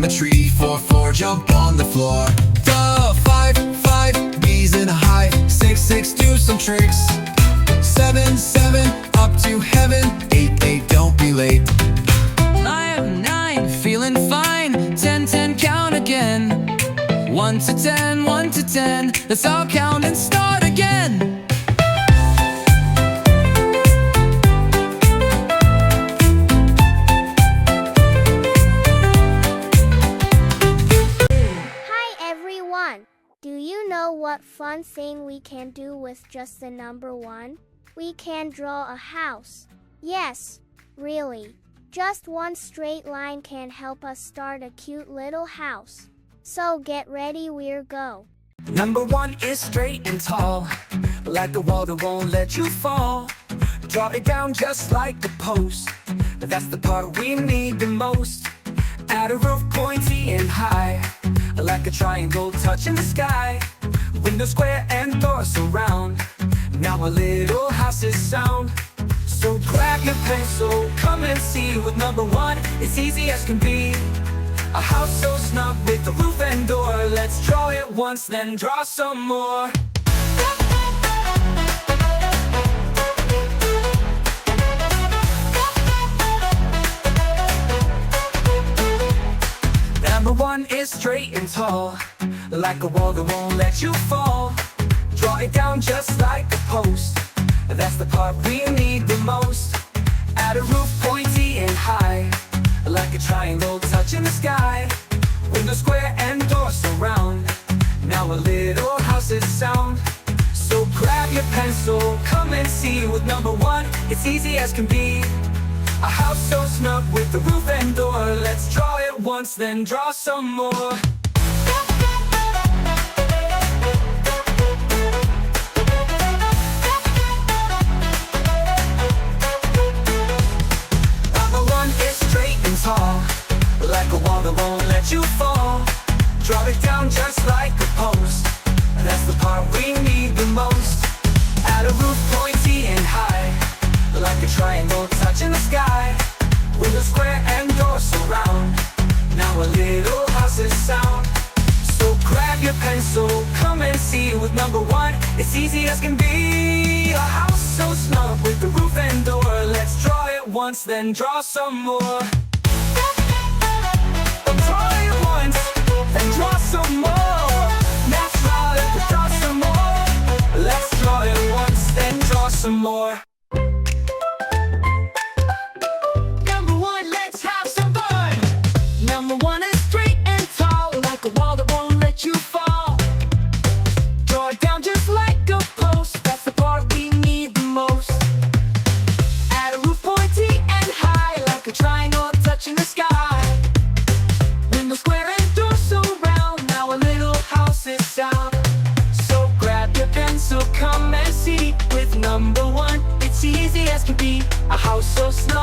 climb a tree. 4, 4, jump on the floor. Duh, 5, 5, bees in a hive. 6, 6, do some tricks. 7, 7, up to heaven. 8, 8, don't be late. 9, 9, feeling fine. 10, 10, count again. 1 to 10, 1 to 10, let's all count and start again. Do you know what fun thing we can do with just the number 1? We can draw a house. Yes, really. Just one straight line can help us start a cute little house. So get ready, we'll go. Number 1 is straight and tall, like the wall that won't let you fall. Draw it down just like the post, that's the part we need the most. Add a roof pointy and high, like a triangle touching the sky. Window square and doors surround, now our little house is sound. So grab your pencil, come and see with number 1, it's easy as can be. A house so snug with the roof and door. Let's draw it once, then draw some more. Number 1 is straight and tall, like a wall that won't let you fall. Draw it down just like a post, that's the part we need the most. Add a roof pointy and high, like a triangle touching the sky. Window square and doors surround, now a little house is sound. So grab your pencil, come and see with number 1, it's easy as can be. A house so snug with the roof and door. Let's draw it once, then draw some more. Number 1 is straight and tall, like a wall that won't let you fall. Draw it down just like a post, that's the part we need the most. Add a roof pointy and high, like a triangle touching the sky. Window square and doors surround, now a little house is sound. So grab your pencil, come and see with number 1, it's easy as can be. A house so snug with the roof and door. Let's draw it once, then draw some more. Draw it once, then draw some more. That's right, draw some more. Let's draw it once, then draw some more. Number 1, let's have some fun. Number 1 is straight and tall, like a wall that won't let you fall. Draw it down just like a post, that's the part we need the most. Add a roof pointy and high, like a triangle touching the sky. Window square and doors surround, now a little house is sound. So grab your pencil, come and see with number 1, it's easy as can be. A house so snug